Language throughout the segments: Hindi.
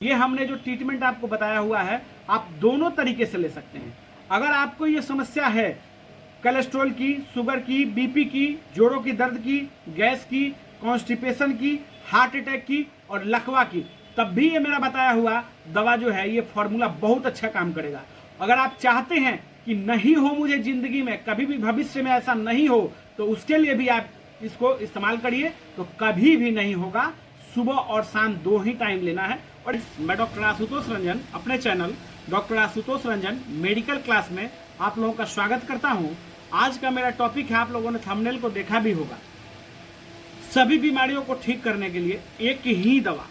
ये हमने जो ट्रीटमेंट आपको बताया हुआ है आप दोनों तरीके से ले सकते हैं। अगर आपको ये समस्या है कोलेस्ट्रॉल की, शुगर की, बीपी की, जोड़ों की दर्द की, गैस की, कॉन्स्टिपेशन की, हार्ट अटैक की और लकवा की, तब भी ये मेरा बताया हुआ दवा जो है ये फॉर्मूला बहुत अच्छा काम करेगा। अगर आप चाहते हैं कि नहीं हो मुझे जिंदगी में कभी भी भविष्य में ऐसा नहीं हो, तो उसके लिए भी आप इसको इस्तेमाल करिए, तो कभी भी नहीं होगा। सुबह और शाम दो ही टाइम लेना है। और मैं डॉक्टर आशुतोष रंजन अपने channel doctor Ashutosh Ranjan medical class में आप लोगों का स्वागत करता हूं। आज का मेरा टॉपिक है, आप लोगों ने थंबनेल को देखा भी होगा, सभी बीमारियों को ठीक करने के लिए एक ही दवा,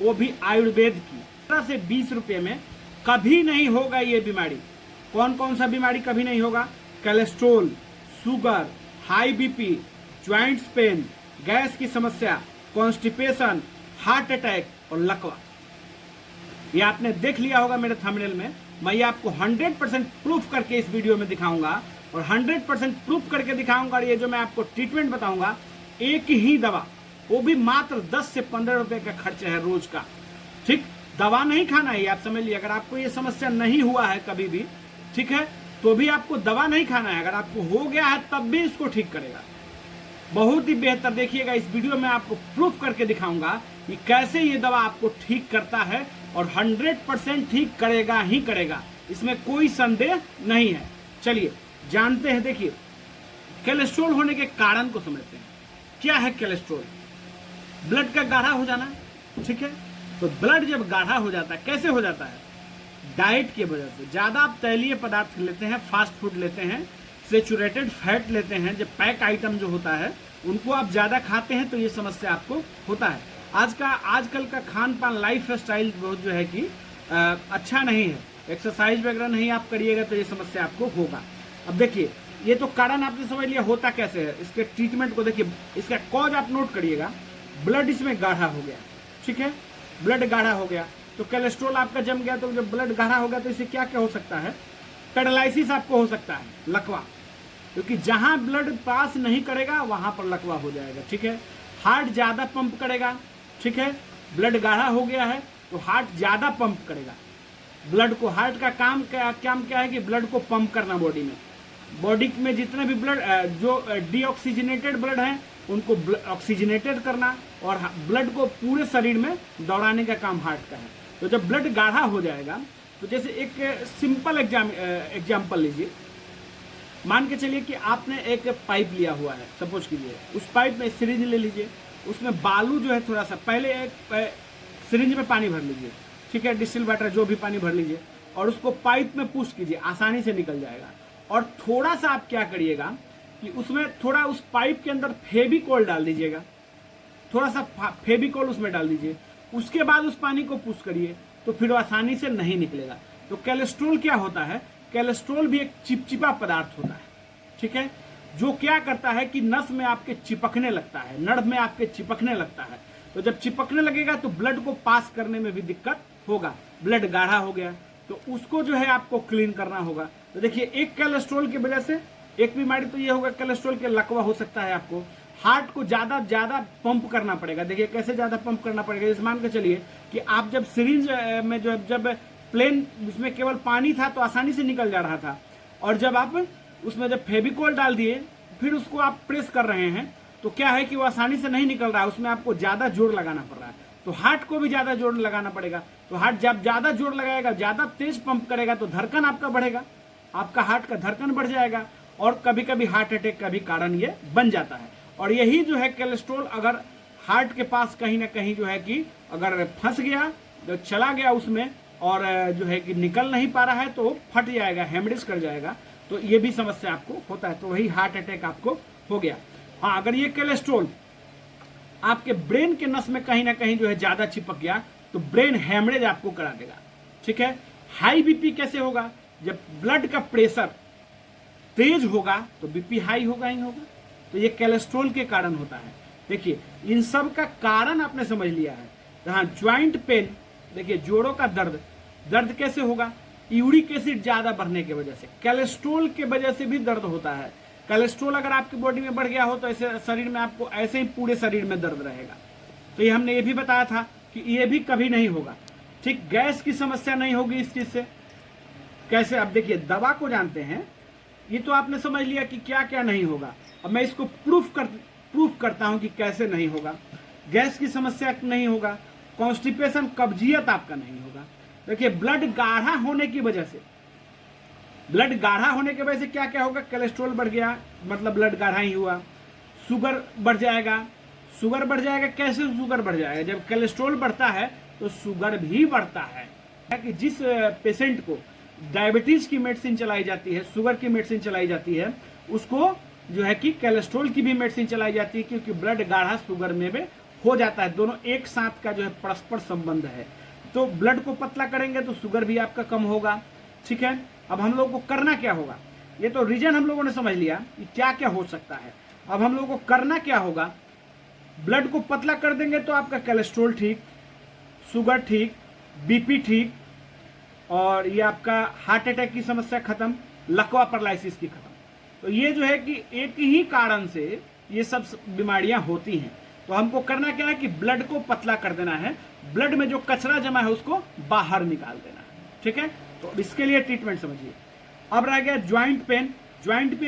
वो भी आयुर्वेद की, 15 से 20 रुपये में कभी नहीं होगा ये बीमारी। कौन कौन सा बीमारी कभी नहीं होगा? Cholesterol, sugar, high BP, joints pain, gas की समस्या, कॉन्स्टिपेशन, हार्ट अटैक और लकवा। ये आपने देख लिया होगा मेरे थंबनेल में। मैं ये आपको 100% प्रूफ करके इस वीडियो में दिखाऊंगा और 100% प्रूफ करके दिखाऊंगा। और ये जो मैं आपको ट्रीटमेंट बताऊंगा, एक ही दवा, वो भी मात्र 10 से 15 रुपए का खर्च है रोज का। ठीक, दवा नहीं खाना है, आप समझ लीजिए। अगर आपको ये समस्या नहीं हुआ है कभी भी, ठीक है, तो भी आपको दवा नहीं खाना है। अगर आपको हो गया है तब भी इसको ठीक करेगा, बहुत ही बेहतर। देखिएगा इस वीडियो में आपको प्रूफ करके दिखाऊंगा कि कैसे ये दवा आपको ठीक करता है और 100% ठीक करेगा ही करेगा, इसमें कोई संदेह नहीं है। चलिए जानते हैं। देखिए, कोलेस्ट्रॉल होने के कारण को समझते हैं। क्या है कोलेस्ट्रॉल? ब्लड का गाढ़ा हो जाना, ठीक है। तो ब्लड जब गाढ़ा हो जाता है, कैसे हो जाता है? डाइट की वजह से। ज्यादा आप तैलीय पदार्थ लेते हैं, फास्ट फूड लेते हैं, सेचुरेटेड फैट लेते हैं, जो पैक आइटम जो होता है उनको आप ज्यादा खाते हैं, तो ये समस्या आपको होता है। आजकल का खान पान, लाइफ स्टाइल बहुत जो है कि अच्छा नहीं है। एक्सरसाइज वगैरह नहीं आप करिएगा तो ये समस्या आपको होगा। अब देखिए, ये तो कारण आपने समझ लिया, होता कैसे है। इसके ट्रीटमेंट को देखिए, इसका कॉज आप नोट करिएगा। ब्लड इसमें गाढ़ा हो गया, ठीक है, ब्लड गाढ़ा हो गया तो कोलेस्ट्रॉल आपका जम गया। तो जब ब्लड गाढ़ा हो गया तो इससे क्या क्या हो सकता है? पैरालिसिस आपको हो सकता है, लकवा, क्योंकि जहां ब्लड पास नहीं करेगा वहां पर लकवा हो जाएगा, ठीक है। हार्ट ज्यादा पंप करेगा, ठीक है, ब्लड गाढ़ा हो गया है तो हार्ट ज्यादा पंप करेगा ब्लड को। हार्ट का काम क्या है कि ब्लड को पंप करना बॉडी में जितने भी ब्लड जो डीऑक्सीजनेटेड ब्लड है उनको ऑक्सीजनेटेड करना और ब्लड को पूरे शरीर में दौड़ाने का काम हार्ट का है। तो जब ब्लड गाढ़ा हो जाएगा, तो जैसे एक सिंपल एग्जाम्पल लीजिए। मान के चलिए कि आपने एक पाइप लिया हुआ है, सपोज कीजिए। उस पाइप में सिरिंज ले लीजिए, उसमें बालू जो है थोड़ा सा, पहले एक सिरिंज में पानी भर लीजिए, ठीक है, डिस्टिल वाटर जो भी पानी भर लीजिए, और उसको पाइप में पुश कीजिए, आसानी से निकल जाएगा। और थोड़ा सा आप क्या करिएगा कि उसमें थोड़ा उस पाइप के अंदर फेविकोल डाल दीजिएगा, थोड़ा सा फेविकोल उसमें डाल दीजिए। उसके बाद उस पानी को पुश करिए, तो फिर आसानी से नहीं निकलेगा। तो कोलेस्ट्रॉल क्या होता है? कोलेस्ट्रॉल भी एक चिपचिपा पदार्थ होता है, ठीक है, जो क्या करता है कि नस में आपके चिपकने लगता है, नर्व में आपके चिपकने लगता है। तो जब चिपकने लगेगा तो ब्लड को पास करने में भी दिक्कत होगा। ब्लड गाढ़ा हो गया तो उसको जो है आपको क्लीन करना होगा। तो देखिए, एक कोलेस्ट्रॉल की वजह से एक बीमारी तो ये होगा, कोलेस्ट्रॉल के लकवा हो सकता है। आपको हार्ट को ज्यादा पंप करना पड़ेगा। देखिए कैसे ज्यादा पंप करना पड़ेगा। इस मान के चलिए कि आप जब सिरिंज में जब प्लेन उसमें केवल पानी था तो आसानी से निकल जा रहा था, और जब आप उसमें जब फेविकोल डाल दिए फिर उसको आप प्रेस कर रहे हैं तो क्या है कि वो आसानी से नहीं निकल रहा है, उसमें आपको ज्यादा जोर लगाना पड़ रहा है। तो हार्ट को भी ज्यादा जोर लगाना पड़ेगा। तो हार्ट जब ज्यादा जोर लगाएगा, ज्यादा तेज पंप करेगा, तो धड़कन आपका बढ़ेगा, आपका हार्ट का धड़कन बढ़ जाएगा, और कभी कभी हार्ट अटैक का भी कारण ये बन जाता है। और यही जो है कोलेस्ट्रॉल अगर हार्ट के पास कहीं ना कहीं जो है कि अगर फंस गया, जो चला गया उसमें, और जो है कि निकल नहीं पा रहा है, तो फट जाएगा, हेमरेज कर जाएगा। तो ये भी समस्या आपको होता है, तो वही हार्ट अटैक आपको हो गया। हाँ, अगर ये कोलेस्ट्रॉल आपके ब्रेन के नस में कहीं ना कहीं जो है ज्यादा चिपक गया तो ब्रेन हेमरेज आपको करा देगा, ठीक है। हाई बीपी कैसे होगा? जब ब्लड का प्रेशर तेज होगा तो बीपी हाई होगा ही होगा। तो ये कोलेस्ट्रॉल के कारण होता है। देखिए, इन सब का कारण आपने समझ लिया है। जहां ज्वाइंट पेन, देखिए जोड़ों का दर्द कैसे होगा? यूरिक एसिड ज्यादा बढ़ने की वजह से, कोलेस्ट्रॉल के वजह से भी दर्द होता है। कोलेस्ट्रॉल अगर आपकी बॉडी में बढ़ गया हो तो ऐसे शरीर में आपको ऐसे ही पूरे शरीर में दर्द रहेगा। तो ये हमने ये भी बताया था कि ये भी कभी नहीं होगा। ठीक, गैस की समस्या नहीं होगी इस चीज से। कैसे? अब देखिए, दवा को जानते हैं, ये तो आपने समझ लिया कि क्या क्या नहीं होगा। अब मैं इसको प्रूफ करता हूं कि कैसे नहीं होगा। गैस की समस्या नहीं होगा, कॉन्स्टिपेशन कब्जियत आपका नहीं होगा। देखिए, ब्लड गाढ़ा होने की वजह से क्या क्या होगा? कोलेस्ट्रॉल बढ़ गया, मतलब ब्लड गाढ़ा ही हुआ। शुगर बढ़ जाएगा। कैसे शुगर बढ़ जाएगा? जब कोलेस्ट्रॉल बढ़ता है तो शुगर भी बढ़ता है। कि जिस पेशेंट को डायबिटीज की मेडिसिन चलाई जाती है, शुगर की मेडिसिन चलाई जाती है, उसको जो है कि कोलेस्ट्रॉल की भी मेडिसिन चलाई जाती है, क्योंकि ब्लड गाढ़ा शुगर में भी हो जाता है। दोनों एक साथ का जो है परस्पर संबंध है। तो ब्लड को पतला करेंगे तो शुगर भी आपका कम होगा। ठीक है, अब हम लोग को करना क्या होगा? ये तो रीजन हम लोगों ने समझ लिया कि क्या क्या हो सकता है। अब हम लोगों को करना क्या होगा? ब्लड को पतला कर देंगे तो आपका कोलेस्ट्रॉल ठीक, शुगर ठीक, बीपी ठीक, और ये आपका हार्ट अटैक की समस्या खत्म, लकवा पैरालिसिस की खत्म। तो ये जो है कि एक ही कारण से ये सब बीमारियां होती हैं। तो हमको करना क्या है कि ब्लड को पतला कर देना है, ब्लड में जो कचरा जमा है उसको बाहर निकाल देना है। ठीक है, तो इसके लिए ट्रीटमेंट समझिए। अब रह गया ज्वाइंट पेन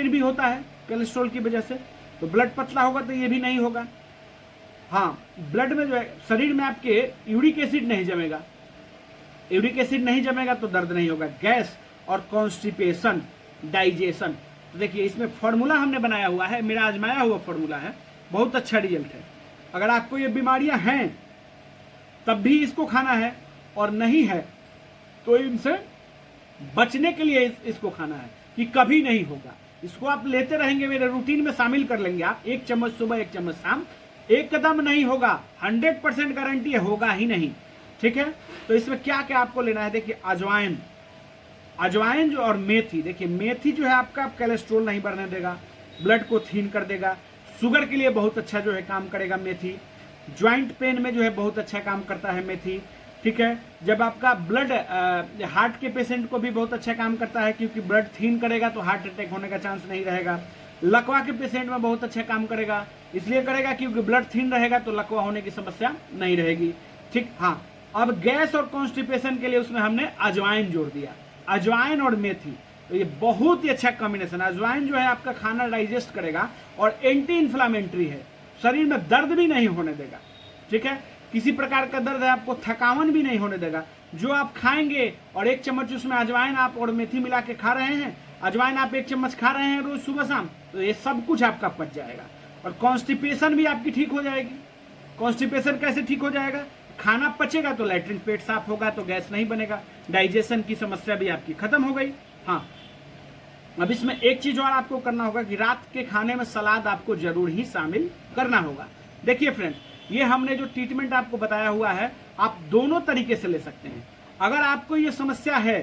भी होता है कोलेस्ट्रॉल की वजह से, तो ब्लड पतला होगा तो ये भी नहीं होगा। हाँ, ब्लड में जो है, शरीर में आपके यूरिक एसिड नहीं जमेगा तो दर्द नहीं होगा। गैस और कॉन्स्टिपेशन, डाइजेशन, तो देखिए इसमें फॉर्मूला हमने बनाया हुआ है, मेरा आजमाया हुआ फॉर्मूला है, बहुत अच्छा रिजल्ट है। अगर आपको ये बीमारियां हैं तब भी इसको खाना है, और नहीं है तो इनसे बचने के लिए इसको खाना है, कि कभी नहीं होगा। इसको आप लेते रहेंगे, मेरे रूटीन में शामिल कर लेंगे आप, 1 चम्मच सुबह 1 चम्मच शाम, एकदम नहीं होगा, 100% गारंटी है, होगा ही नहीं। ठीक है, तो इसमें क्या क्या आपको लेना है? देखिए, अजवाइन जो और मेथी। देखिए, मेथी जो है आपका कोलेस्ट्रॉल नहीं बढ़ने देगा, ब्लड को थीन कर देगा, शुगर के लिए बहुत अच्छा जो है काम करेगा मेथी। ज्वाइंट पेन में जो है बहुत अच्छा काम करता है मेथी। ठीक है, जब आपका ब्लड हार्ट के पेशेंट को भी बहुत अच्छा काम करता है, क्योंकि ब्लड थीन करेगा तो हार्ट अटैक होने का चांस नहीं रहेगा। लकवा के पेशेंट में बहुत अच्छा काम करेगा, इसलिए करेगा क्योंकि ब्लड थीन रहेगा तो लकवा होने की समस्या नहीं रहेगी। ठीक, हाँ। अब गैस और कॉन्स्टिपेशन के लिए उसमें हमने अजवाइन जोड़ दिया, अजवाइन और मेथी, तो ये बहुत ही अच्छा कॉम्बिनेशन है। अजवाइन जो है आपका खाना डाइजेस्ट करेगा और एंटी इन्फ्लामेटरी है, शरीर में दर्द भी नहीं होने देगा। ठीक है, किसी प्रकार का दर्द है आपको थकावन भी नहीं होने देगा। जो आप खाएंगे और 1 चम्मच उसमें अजवाइन आप और मेथी मिला के खा रहे हैं, अजवाइन आप 1 चम्मच खा रहे हैं रोज सुबह शाम, तो ये सब कुछ आपका पच जाएगा। और कॉन्स्टिपेशन भी आपकी ठीक हो जाएगी। कॉन्स्टिपेशन कैसे ठीक हो जाएगा? खाना पचेगा तो लैट्रिन, पेट साफ होगा तो गैस नहीं बनेगा, डाइजेशन की समस्या भी आपकी खत्म हो गई। हाँ, अब इसमें एक चीज और आपको करना होगा कि रात के खाने में सलाद आपको जरूर ही शामिल करना होगा। देखिए फ्रेंड, ये हमने जो ट्रीटमेंट आपको बताया हुआ है, आप दोनों तरीके से ले सकते हैं। अगर आपको ये समस्या है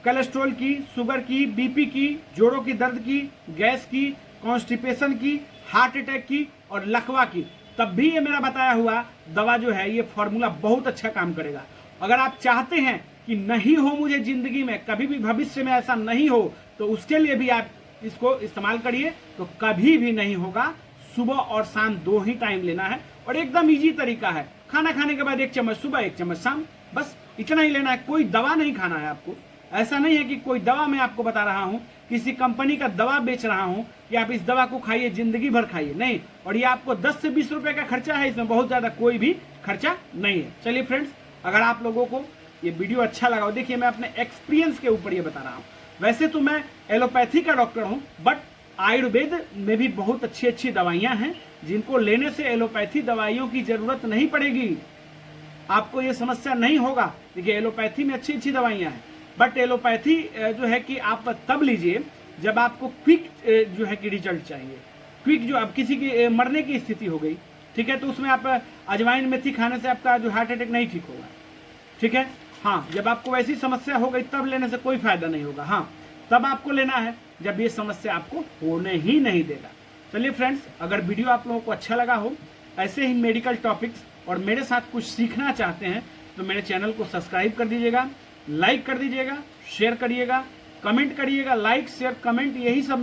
कोलेस्ट्रॉल की, शुगर की, बीपी की, जोड़ों की दर्द की, गैस की, कॉन्स्टिपेशन की, हार्ट अटैक की और लकवा की, तब भी ये मेरा बताया हुआ दवा जो है, ये फॉर्मूला बहुत अच्छा काम करेगा। अगर आप चाहते हैं कि नहीं हो मुझे जिंदगी में, कभी भी भविष्य में ऐसा नहीं हो, तो उसके लिए भी आप इसको इस्तेमाल करिए, तो कभी भी नहीं होगा। सुबह और शाम 2 ही टाइम लेना है, और एकदम इजी तरीका है। खाना खाने के बाद 1 चम्मच सुबह, 1 चम्मच शाम, बस इतना ही लेना है। कोई दवा नहीं खाना है आपको। ऐसा नहीं है कि कोई दवा मैं आपको बता रहा हूं, किसी कंपनी का दवा बेच रहा हूं कि आप इस दवा को खाइए, जिंदगी भर खाइए, नहीं। और ये आपको 10 से 20 रुपए का खर्चा है, इसमें बहुत ज्यादा कोई भी खर्चा नहीं है। चलिए फ्रेंड्स, अगर आप लोगों को ये वीडियो अच्छा लगा हो, देखिए मैं अपने एक्सपीरियंस के ऊपर ये बता रहा हूँ। वैसे तो मैं एलोपैथी का डॉक्टर हूँ, बट आयुर्वेद में भी बहुत अच्छी अच्छी दवाइयां हैं, जिनको लेने से एलोपैथी दवाइयों की जरूरत नहीं पड़ेगी, आपको ये समस्या नहीं होगा। देखिए, एलोपैथी में अच्छी अच्छी दवाइयां हैं, बट एलोपैथी जो है कि आप तब लीजिए जब आपको क्विक जो है कि रिजल्ट चाहिए। क्विक, जो अब किसी की मरने की स्थिति हो गई, ठीक है, तो उसमें आप अजवाइन मेथी खाने से आपका जो हार्ट अटैक नहीं ठीक होगा। ठीक है, हाँ, जब आपको वैसी समस्या हो गई तब लेने से कोई फायदा नहीं होगा। हाँ, तब आपको लेना है जब ये समस्या आपको होने ही नहीं देगा। चलिए फ्रेंड्स, अगर वीडियो आप लोगों को अच्छा लगा हो, ऐसे ही मेडिकल टॉपिक्स और मेरे साथ कुछ सीखना चाहते हैं, तो मेरे चैनल को सब्सक्राइब कर दीजिएगा, लाइक कर दीजिएगा, शेयर करिएगा, कमेंट करिएगा। लाइक, शेयर, कमेंट, यही सब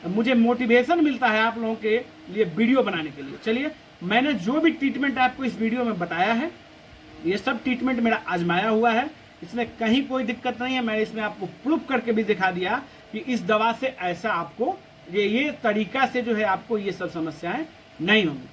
मुझे मोटिवेशन मिलता है आप लोगों के लिए वीडियो बनाने के लिए। चलिए, मैंने जो भी ट्रीटमेंट आपको इस वीडियो में बताया है, ये सब ट्रीटमेंट मेरा आजमाया हुआ है, इसमें कहीं कोई दिक्कत नहीं है। मैंने इसमें आपको प्रूफ करके भी दिखा दिया कि इस दवा से ऐसा आपको ये तरीका से जो है आपको ये सब समस्याएं नहीं होंगी।